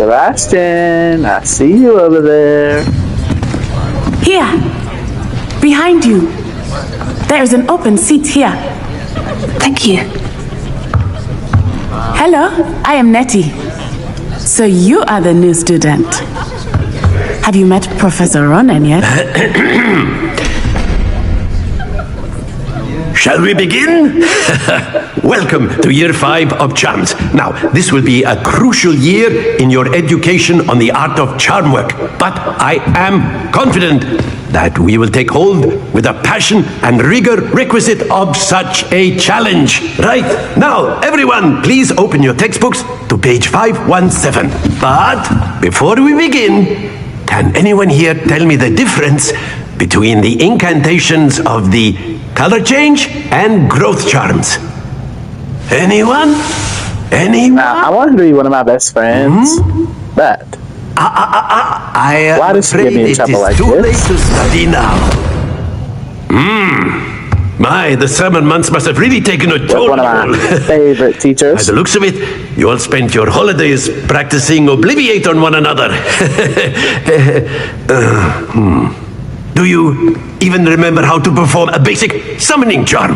Sebastian, I see you over there. Here, behind you. There is an open seat here. Thank you. Hello, I am Nettie. So you are the new student. Have you met Professor Ronan yet? Shall we begin? Welcome to Year 5 of Charms. Now, this will be a crucial year in your education on the art of charm work. But I am confident that we will take hold with the passion and rigor requisite of such a challenge. Right, now, everyone, please open your textbooks to page 517. But before we begin, can anyone here tell me the difference between the incantations of the color change and growth charms? Anyone? Anyone? I wanted to be one of my best friends, but I am why does she get afraid me in it trouble is like too late this? to study now. My, the summer months must have really taken a toll. One of my favorite By teachers. the looks of it, you all spent your holidays practicing Obliviate on one another. Do you even remember how to perform a basic summoning charm?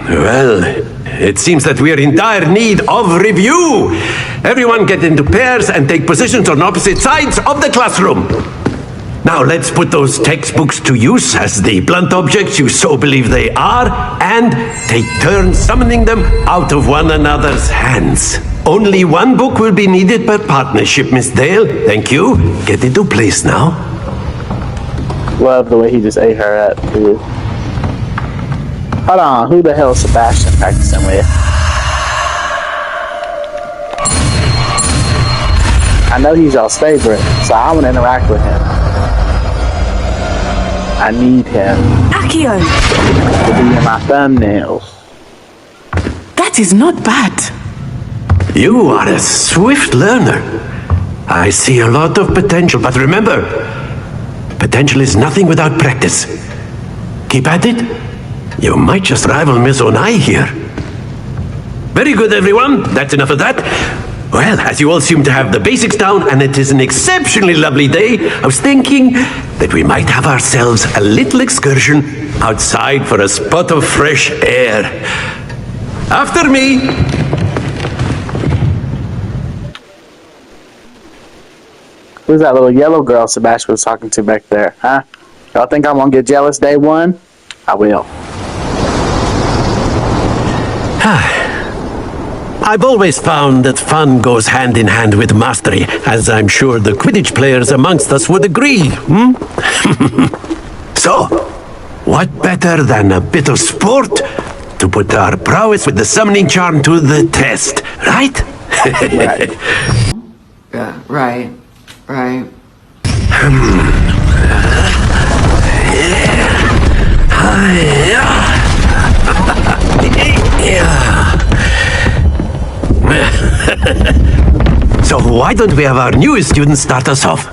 Well, it seems that we are in dire need of review. Everyone get into pairs and take positions on opposite sides of the classroom. Now let's put those textbooks to use as the blunt objects you so believe they are, and take turns summoning them out of one another's hands. Only one book will be needed per partnership, Miss Dale. Thank you. Get into place now. Love the way he just ate her up, too. Hold on, who the hell is Sebastian practicing with? I know he's y'all's favorite, so I want to interact with him. I need him Akio, to be in my thumbnails. that is not bad. You are a swift learner. I see a lot of potential, but remember, potential is nothing without practice. Keep at it. You might just rival Miss Onai here. Very good, everyone. That's enough of that. Well, as you all seem to have the basics down, and it is an exceptionally lovely day, I was thinking that we might have ourselves a little excursion outside for a spot of fresh air. After me. Who's that little yellow girl Sebastian was talking to back there, huh? Y'all think I'm gonna get jealous day one? I will. I've always found that fun goes hand in hand with mastery, as I'm sure the Quidditch players amongst us would agree, So, what better than a bit of sport to put our prowess with the summoning charm to the test, right? Right. Yeah, right. So why don't we have our newest student start us off?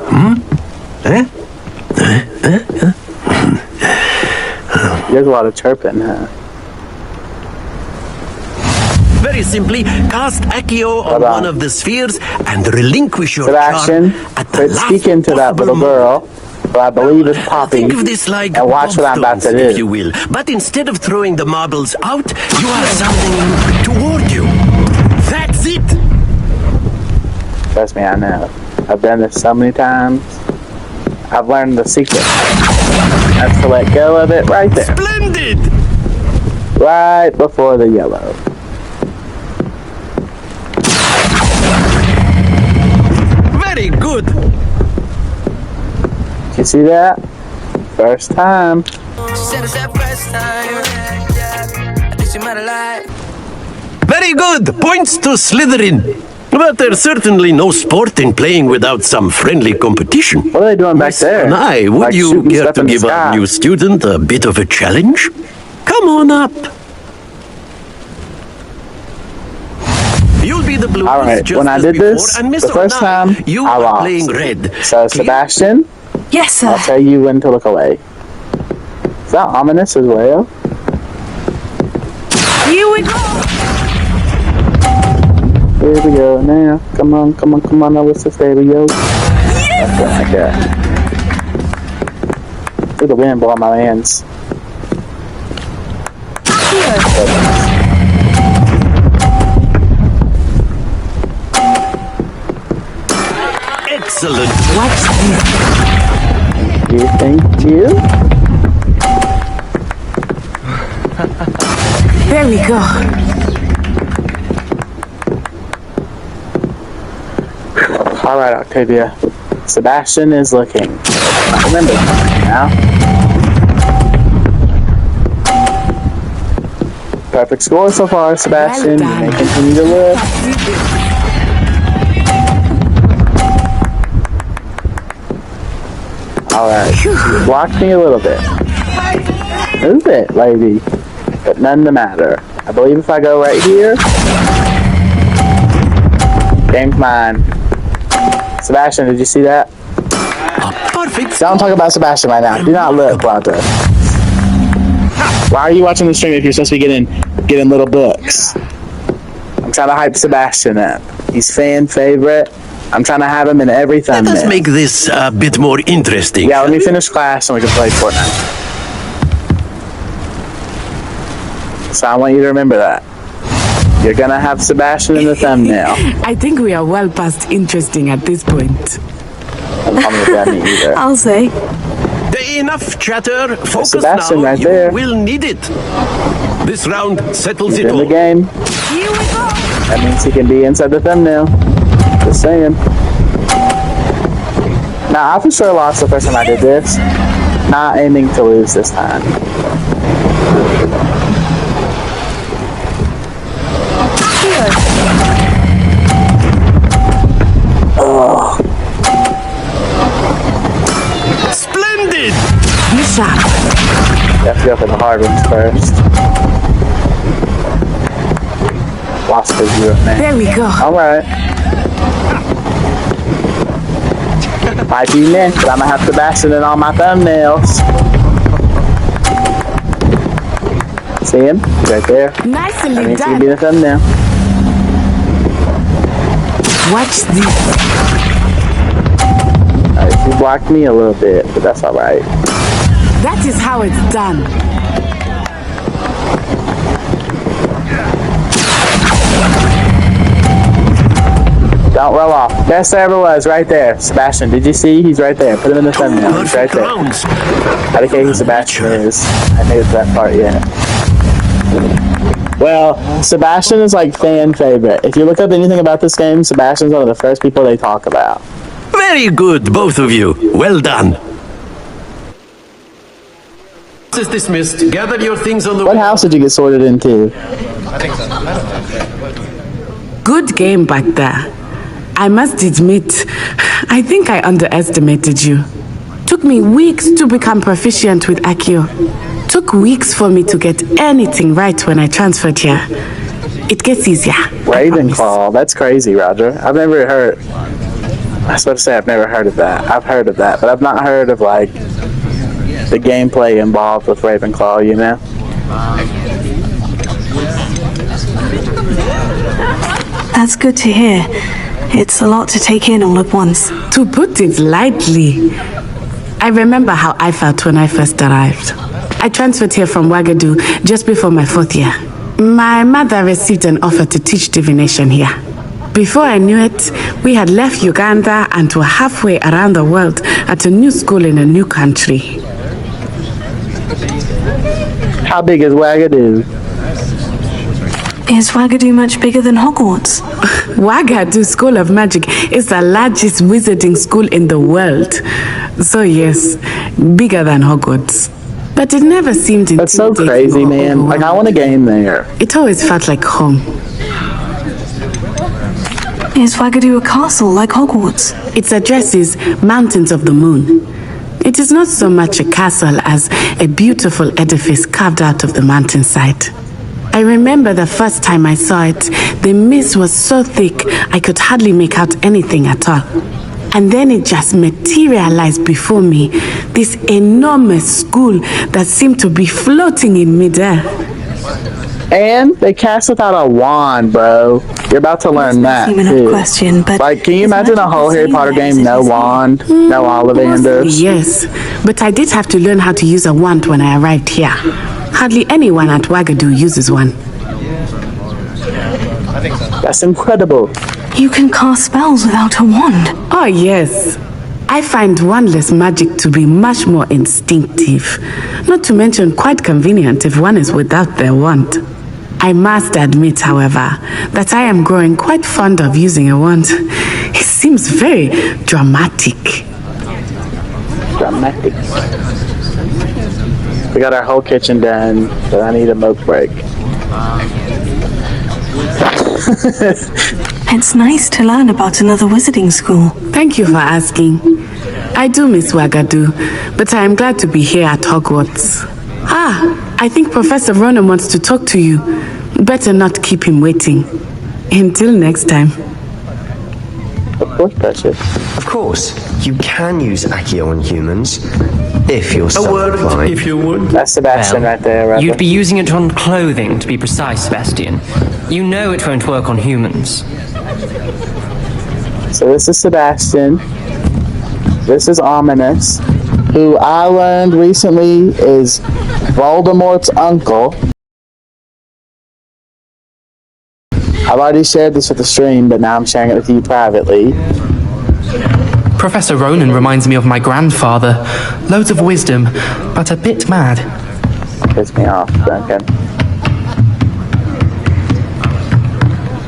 There's a lot of chirping, huh? Very simply, cast Accio on Hold on. one of the spheres and relinquish your Sebastian, charm at the quit last speaking to that possible little girl, who I believe is moment. Poppy, Think of this like and watch what I'm about to gobstones, if do. you will. But instead of throwing the marbles out, you are summoning them toward you. That's it! Trust me, I know. I've done this so many times. I've learned the secret. That's to let go of it right there. Splendid! Right before the yellow. Very good! You see that? First time. Very good! Points to Slytherin. But there's certainly no sport in playing without some friendly competition. What are they doing back there? Nye, would Like you shooting care stuff to in the give our sky. new student a bit of a challenge? Come on up. You'll be the blue. All right, when I did this, and Miss the first Onai, time, you I are lost. playing red. So, Sebastian, Yes, sir. I'll tell you when to look away. Is that ominous as well? Here we go. Here we go now. Come on, come on, come on. Now what's this baby, yo? That's good like that. Feel the wind blow on my hands. Excellent. Watch this. Thank you. There we go. All right, Octavia. Sebastian is looking. Remember now. Perfect score so far, Sebastian. Well You may done. continue to live. All right. You blocked me a little bit. Move it, lady. But none the matter. I believe if I go right here, game's mine. Sebastian, did you see that? Perfect. Don't talk about Sebastian right now. Do not look, Roger. Why are you watching the stream if you're supposed to be getting little books? I'm trying to hype Sebastian up. He's fan favorite. I'm trying to have him in every thumbnail. Let's make this a bit more interesting. Yeah, let me finish class and we can play Fortnite. So I want you to remember that. You're gonna have Sebastian in the thumbnail. I think we are well past interesting at this point. Don't call me a dummy either. I'll say. Enough chatter. Focus Sebastian now. right You there. will need it. This round settles He's it in the all. game. Here we go. That means he can be inside the thumbnail. Just saying. Now, I for sure lost the first time I did this. Not aiming to lose this time. Oh, Splendid. Be sharp. you have to go for the hard ones first. Lost the zero, man. There we go. Alright. Might be missed, but I'm gonna have Sebastian in all my thumbnails. See him? He's right there. That Nicely means he can be done. the thumbnail. Watch this. Alright, he blocked me a little bit, but that's alright. That is how it's done. Don't roll off. Best there ever was, right there. Sebastian, did you see? He's right there. Put him in the thumbnail. He's right Perfect there. rounds. How to who Sebastian is. I made it to that part yet. Well, Sebastian is like fan favorite. If you look up anything about this game, Sebastian's one of the first people they talk about. Very good, both of you. Well done. Is dismissed. Gather your things on the What house did you get sorted into? Good game back there. I must admit, I think I underestimated you. Took me weeks to become proficient with Accio. Took weeks for me to get anything right when I transferred here. It gets easier. I promise. Ravenclaw. That's crazy, Roger. I've never heard. I was about to say I've never heard of that. I've heard of that, but I've not heard of like the gameplay involved with Ravenclaw, you know? That's good to hear. It's a lot to take in all at once. To put it lightly, I remember how I felt when I first arrived. I transferred here from Ouagadougou just before my 4th year. My mother received an offer to teach divination here. Before I knew it, we had left Uganda and were halfway around the world at a new school in a new country. How big is Ouagadougou? Is Ouagadougou much bigger than Hogwarts? Ouagadougou School of Magic is the largest wizarding school in the world. So yes, bigger than Hogwarts. But it never seemed That's so intimidating crazy, or man. Like, I want a game there. It always felt like home. Is Ouagadougou a castle like Hogwarts? Its address is Mountains of the Moon. It is not so much a castle as a beautiful edifice carved out of the mountainside. I remember the first time I saw it, the mist was so thick I could hardly make out anything at all. And then it just materialized before me, this enormous school that seemed to be floating in midair. And they cast without a wand, bro. You're about to learn that, Seem enough too. question, but Like, can you is imagine a magic whole the Harry same Potter there as game, it no is here? wand, no Ollivanders? Yes, but I did have to learn how to use a wand when I arrived here. Hardly anyone at Wagadu uses one. That's incredible. You can cast spells without a wand. Oh, yes. I find wandless magic to be much more instinctive. Not to mention quite convenient if one is without their wand. I must admit, however, that I am growing quite fond of using a wand. It seems very dramatic. Dramatic. We got our whole kitchen done, but I need a milk break. It's nice to learn about another wizarding school. Thank you for asking. I do miss Wagadu, but I am glad to be here at Hogwarts. I think Professor Ronan wants to talk to you. Better not keep him waiting. Until next time. Of course, Precious. Of course, you can use Accio on humans, if you're A so word, inclined. if you would. That's Sebastian right there, right? You'd be using it on clothing, to be precise, Sebastian. You know it won't work on humans. So this is Sebastian. This is Ominous, who I learned recently is Voldemort's uncle. I've already shared this with the stream, but now I'm sharing it with you privately. Professor Ronan reminds me of my grandfather. Loads of wisdom, but a bit mad. Piss me off, Duncan.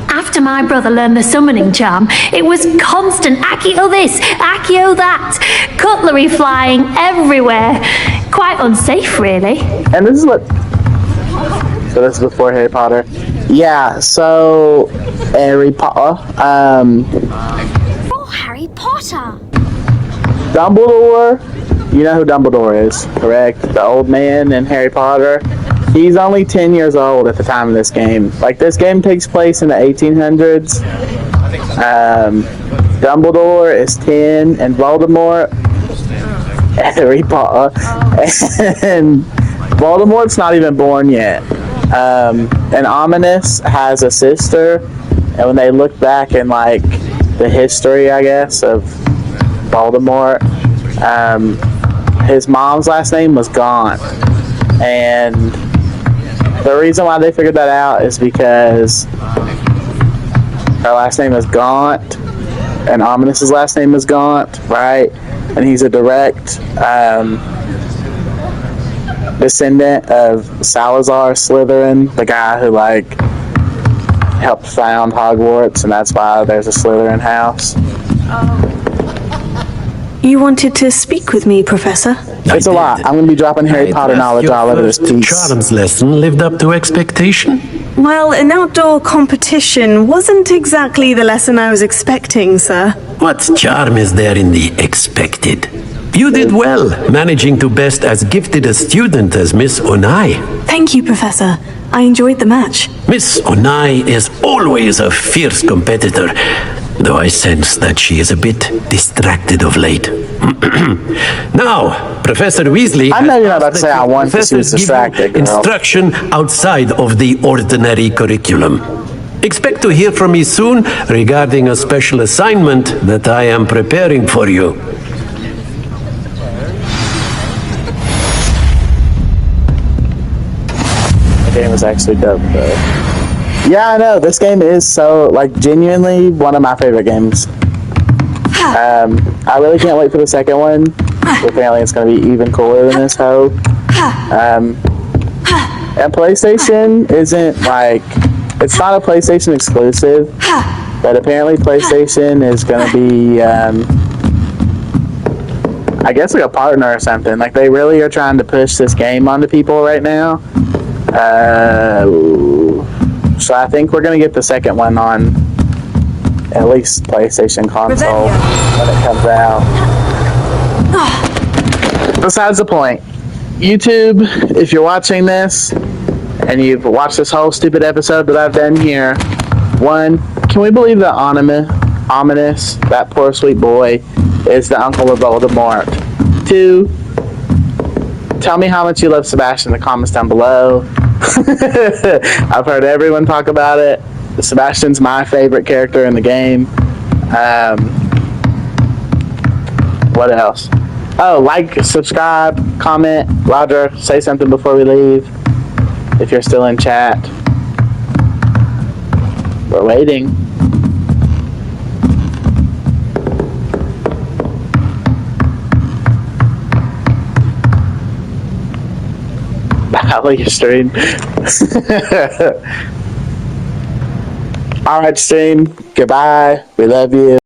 After my brother learned the summoning charm, it was constant Accio this, Accio that, cutlery flying everywhere. Quite unsafe, really. And this is what... So this is before Harry Potter. Yeah, so... Harry Potter. Oh, Harry Potter. Dumbledore. You know who Dumbledore is, correct? The old man in Harry Potter. He's only 10 years old at the time of this game. Like, this game takes place in the 1800s. Dumbledore is 10, and Voldemort, Harry Potter, and Voldemort's not even born yet. And Ominous has a sister, and when they look back in, like, the history, I guess, of Voldemort, his mom's last name was Gaunt. And the reason why they figured that out is because her last name is Gaunt, and Ominous's last name is Gaunt, right? And he's a direct descendant of Salazar Slytherin, the guy who, like, helped found Hogwarts, and that's why there's a Slytherin house. You wanted to speak with me, Professor? It's a lot. I'm going to be dropping Harry Potter knowledge all over this piece. Charms lesson lived up to expectation? Well, an outdoor competition wasn't exactly the lesson I was expecting, sir. What charm is there in the expected? You did well, managing to best as gifted a student as Miss Onai. Thank you, Professor. I enjoyed the match. Miss Onai is always a fierce competitor, though I sense that she is a bit distracted of late. Now, Professor Weasley... I know you're not about to say I want to see professors give you distracted, girl. instruction outside of the ordinary curriculum. Expect to hear from me soon regarding a special assignment that I am preparing for you. The game was actually dope, though. Yeah, I know. This game is so, like, genuinely one of my favorite games. I really can't wait for the second one. Apparently it's going to be even cooler than this hoe. And PlayStation isn't, like... It's not a PlayStation exclusive, but apparently PlayStation is going to be, I guess, like a partner or something. Like, they really are trying to push this game onto people right now. So I think we're going to get the second one on at least PlayStation console when it comes out. Besides the point, YouTube, if you're watching this and you've watched this whole stupid episode that I've done here, one, can we believe that Ominous, that poor sweet boy, is the uncle of Voldemort? Two, tell me how much you love Sebastian in the comments down below. I've heard everyone talk about it. Sebastian's my favorite character in the game. What else? Oh, like, subscribe, comment. Roger, say something before we leave. If you're still in chat. We're waiting. Bally stream. Alright, stream. Goodbye. We love you.